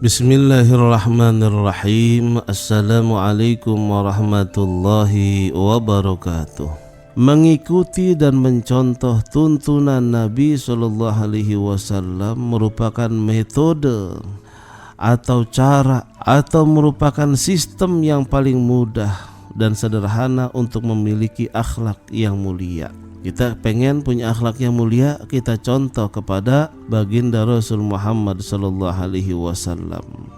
Bismillahirrahmanirrahim. Assalamualaikum warahmatullahi wabarakatuh. Mengikuti dan mencontoh tuntunan Nabi SAW merupakan metode atau cara atau merupakan sistem yang paling mudah dan sederhana untuk memiliki akhlak yang mulia. Kita pengen punya akhlak yang mulia, kita contoh kepada baginda Rasul Muhammad SAW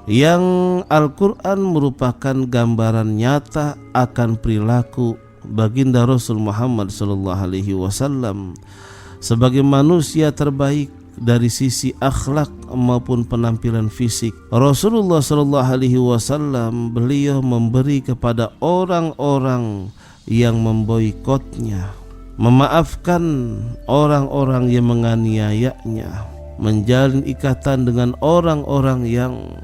yang Al-Quran merupakan gambaran nyata akan perilaku baginda Rasul Muhammad SAW sebagai manusia terbaik dari sisi akhlak maupun penampilan fisik. Rasulullah SAW beliau memberi kepada orang-orang yang memboikotnya, memaafkan orang-orang yang menganiayanya, menjalin ikatan dengan orang-orang yang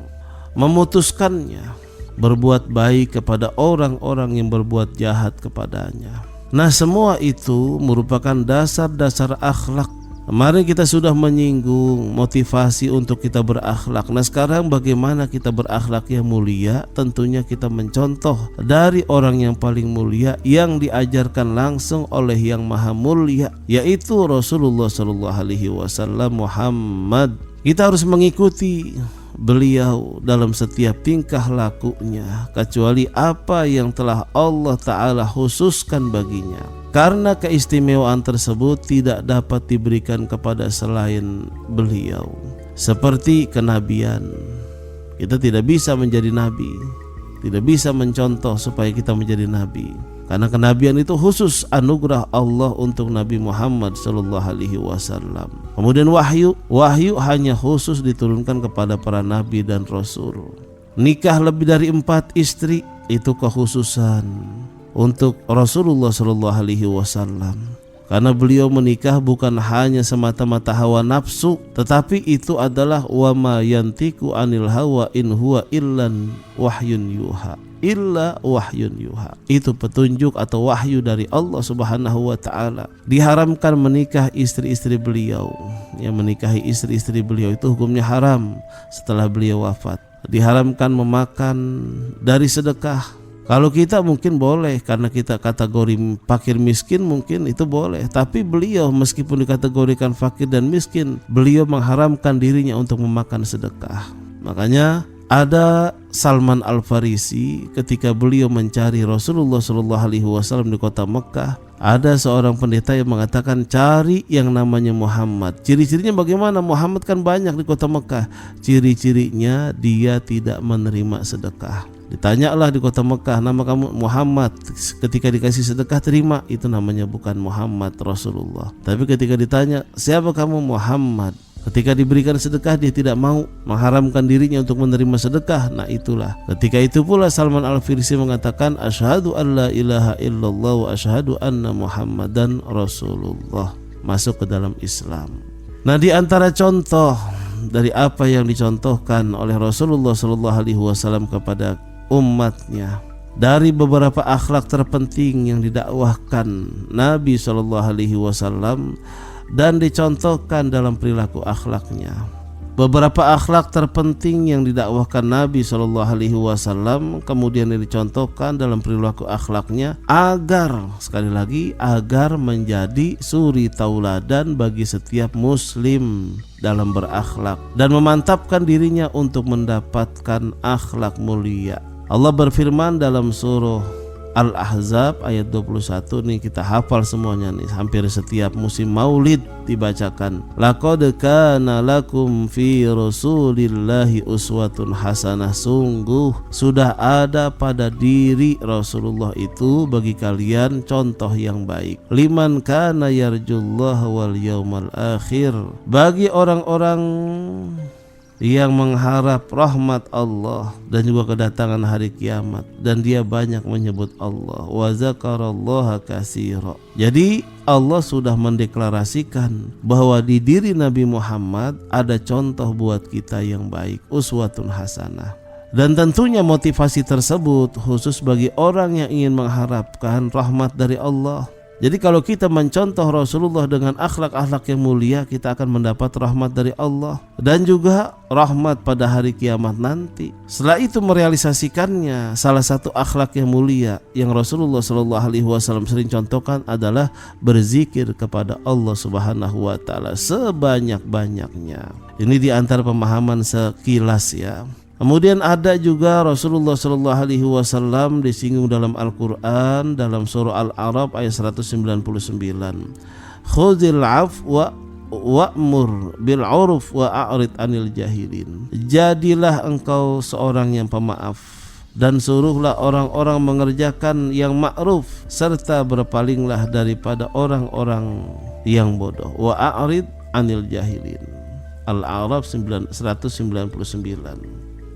memutuskannya, berbuat baik kepada orang-orang yang berbuat jahat kepadanya. Nah, semua itu merupakan dasar-dasar akhlak. Kemarin kita sudah menyinggung motivasi untuk kita berakhlak. Nah, sekarang bagaimana kita berakhlak yang mulia? Tentunya kita mencontoh dari orang yang paling mulia yang diajarkan langsung oleh yang maha mulia, yaitu Rasulullah SAW Muhammad. Kita harus mengikuti beliau dalam setiap tingkah lakunya, kecuali apa yang telah Allah Ta'ala khususkan baginya, karena keistimewaan tersebut tidak dapat diberikan kepada selain beliau. Seperti kenabian, kita tidak bisa menjadi nabi, tidak bisa mencontoh supaya kita menjadi nabi, karena kenabian itu khusus anugerah Allah untuk Nabi Muhammad SAW. Kemudian wahyu hanya khusus diturunkan kepada para nabi dan rasul. Nikah lebih dari 4 istri itu kekhususan untuk Rasulullah SAW, karena beliau menikah bukan hanya semata-mata hawa nafsu, tetapi itu adalah wa ma yantiqu anil hawa in huwa illan wahyun yuha. Illa wahyun yuha, itu petunjuk atau wahyu dari Allah Subhanahu wa Ta'ala. Diharamkan menikah istri-istri beliau. Yang menikahi istri-istri beliau itu hukumnya haram setelah beliau wafat. Diharamkan memakan dari sedekah. Kalau kita mungkin boleh, karena kita kategori fakir miskin mungkin itu boleh. Tapi beliau meskipun dikategorikan fakir dan miskin, beliau mengharamkan dirinya untuk memakan sedekah. Makanya ada Salman Al-Farisi ketika beliau mencari Rasulullah SAW di kota Mekah, ada seorang pendeta yang mengatakan cari yang namanya Muhammad. Ciri-cirinya bagaimana? Muhammad kan banyak di kota Mekah. Ciri-cirinya dia tidak menerima sedekah. Ditanyalah di kota Mekah, nama kamu Muhammad. Ketika dikasih sedekah terima, itu namanya bukan Muhammad Rasulullah. Tapi ketika ditanya siapa kamu, Muhammad. Ketika diberikan sedekah dia tidak mau, mengharamkan dirinya untuk menerima sedekah. Nah, itulah ketika itu pula Salman Al-Farisi mengatakan asyhadu an la ilaha illallah wa asyhadu anna Muhammadan Rasulullah, masuk ke dalam Islam. Nah, di antara contoh dari apa yang dicontohkan oleh Rasulullah SAW kepada umatnya, dari beberapa akhlak terpenting yang didakwahkan Nabi SAW dan dicontohkan dalam perilaku akhlaknya. Beberapa akhlak terpenting yang didakwahkan Nabi SAW kemudian dicontohkan dalam perilaku akhlaknya agar, sekali lagi, agar menjadi suri tauladan bagi setiap muslim dalam berakhlak dan memantapkan dirinya untuk mendapatkan akhlak mulia. Allah berfirman dalam surah Al-Ahzab ayat 21 nih, kita hafal semuanya nih, hampir setiap musim maulid dibacakan. Laqad kana lakum fi rasulillahi uswatun hasanah, sungguh sudah ada pada diri Rasulullah itu bagi kalian contoh yang baik. Liman kana yarjullaha wal yawmal akhir, bagi orang-orang yang mengharap rahmat Allah dan juga kedatangan hari kiamat, dan dia banyak menyebut Allah. Wa zakarallaha katsira. Jadi Allah sudah mendeklarasikan bahwa di diri Nabi Muhammad ada contoh buat kita yang baik, uswatun hasanah. Dan tentunya motivasi tersebut khusus bagi orang yang ingin mengharapkan rahmat dari Allah. Jadi kalau kita mencontoh Rasulullah dengan akhlak-akhlak yang mulia, kita akan mendapat rahmat dari Allah dan juga rahmat pada hari kiamat nanti. Setelah itu merealisasikannya, salah satu akhlak yang mulia yang Rasulullah SAW sering contohkan adalah berzikir kepada Allah Subhanahu wa taala sebanyak-banyaknya. Ini di antara pemahaman sekilas ya. Kemudian ada juga Rasulullah SAW disinggung dalam Al-Quran dalam surah Al-A'raf ayat 199. Khudhil afwa wa'mur bil 'urf wa a'rid 'anil jahilin. Jadilah engkau seorang yang pemaaf dan suruhlah orang-orang mengerjakan yang ma'ruf serta berpalinglah daripada orang-orang yang bodoh. Wa a'rid 'anil jahilin. Al-A'raf 199.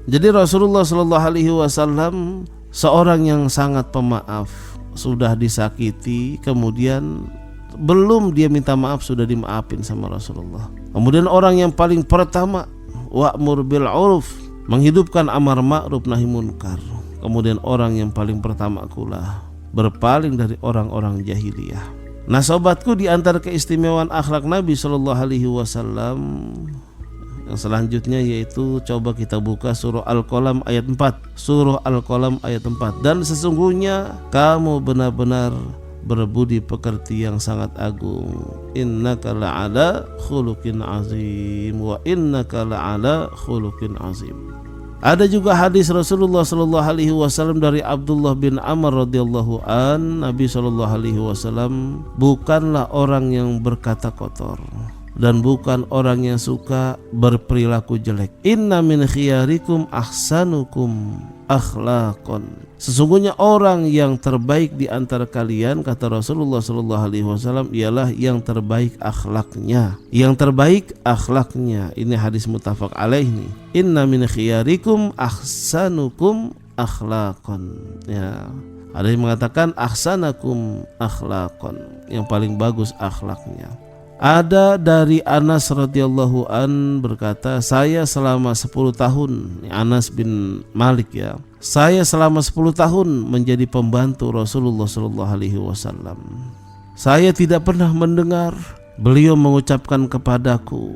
Jadi Rasulullah SAW seorang yang sangat pemaaf, sudah disakiti, kemudian belum dia minta maaf sudah dimaafin sama Rasulullah. Kemudian orang yang paling pertama wa'mur bil 'urf, menghidupkan amar ma'ruf nahi munkar. Kemudian orang yang paling pertama pula berpaling dari orang-orang jahiliyah. Nah sobatku, di antara keistimewaan akhlak Nabi SAW yang selanjutnya yaitu coba kita buka surah Al-Qalam ayat 4. Surah Al-Qalam ayat 4. Dan sesungguhnya kamu benar-benar berbudi pekerti yang sangat agung. Innaka la'ala khuluqin azim wa innaka la'ala khuluqin azim. Ada juga hadis Rasulullah SAW dari Abdullah bin Amr radhiyallahu an, Nabi SAW bukanlah orang yang berkata kotor dan bukan orang yang suka berperilaku jelek. Inna min khiyarikum ahsanukum akhlaqan. Sesungguhnya orang yang terbaik di antara kalian, kata Rasulullah SAW, ialah yang terbaik akhlaknya. Yang terbaik akhlaknya. Ini hadis muttafaq alaih nih. Inna min khiyarikum ahsanukum akhlaqan. Ya. Ada yang mengatakan ahsanakum akhlaqan, yang paling bagus akhlaknya. Ada dari Anas radhiyallahu an berkata, saya selama 10 tahun, Anas bin Malik ya, saya selama 10 tahun menjadi pembantu Rasulullah SAW. Saya tidak pernah mendengar beliau mengucapkan kepadaku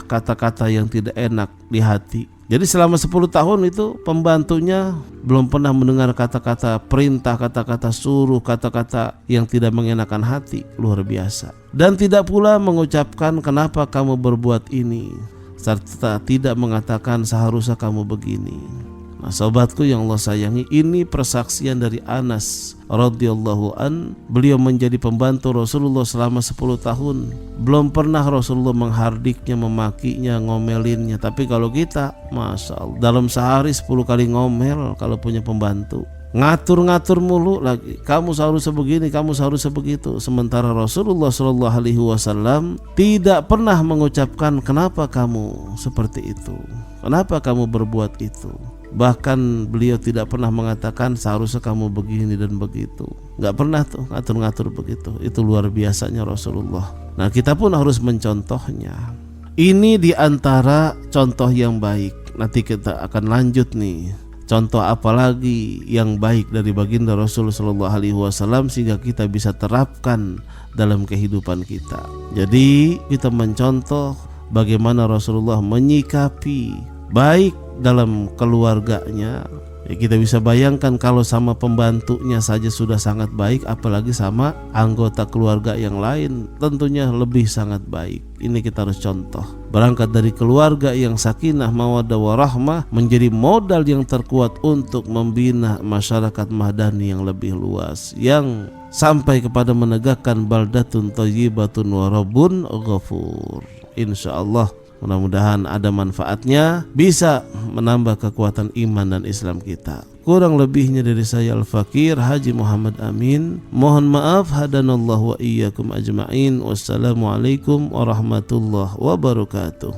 kata-kata yang tidak enak di hati. Jadi selama 10 tahun itu pembantunya belum pernah mendengar kata-kata perintah, kata-kata suruh, kata-kata yang tidak mengenakan hati. Luar biasa. Dan tidak pula mengucapkan kenapa kamu berbuat ini, serta tidak mengatakan seharusnya kamu begini. Nah sobatku yang Allah sayangi, ini persaksian dari Anas radhiyallahu an. Beliau menjadi pembantu Rasulullah selama 10 tahun. Belum pernah Rasulullah menghardiknya, memakinya, ngomelinnya. Tapi kalau kita, Masya Allah, dalam sehari 10 kali ngomel kalau punya pembantu. Ngatur-ngatur mulu lagi, kamu seharusnya begini, kamu seharusnya begitu. Sementara Rasulullah SAW tidak pernah mengucapkan kenapa kamu seperti itu, kenapa kamu berbuat itu. Bahkan beliau tidak pernah mengatakan seharusnya kamu begini dan begitu. Gak pernah tuh ngatur-ngatur begitu. Itu luar biasanya Rasulullah. Nah kita pun harus mencontohnya. Ini diantara contoh yang baik. Nanti kita akan lanjut nih. Contoh apa lagi yang baik dari baginda Rasulullah SAW sehingga kita bisa terapkan dalam kehidupan kita. Jadi kita mencontoh bagaimana Rasulullah menyikapi baik dalam keluarganya. Ya, kita bisa bayangkan kalau sama pembantunya saja sudah sangat baik, apalagi sama anggota keluarga yang lain tentunya lebih sangat baik. Ini kita harus contoh. Berangkat dari keluarga yang sakinah mawaddah warahmah menjadi modal yang terkuat untuk membina masyarakat madani yang lebih luas, yang sampai kepada menegakkan baldatun thayyibatun wa rabbun ghafur. Insyaallah mudah-mudahan ada manfaatnya, bisa menambah kekuatan iman dan Islam kita. Kurang lebihnya dari saya Al-Fakir Haji Muhammad Amin. Mohon maaf, hadanallahu wa iyyakum ajma'in. Wassalamualaikum warahmatullahi wabarakatuh.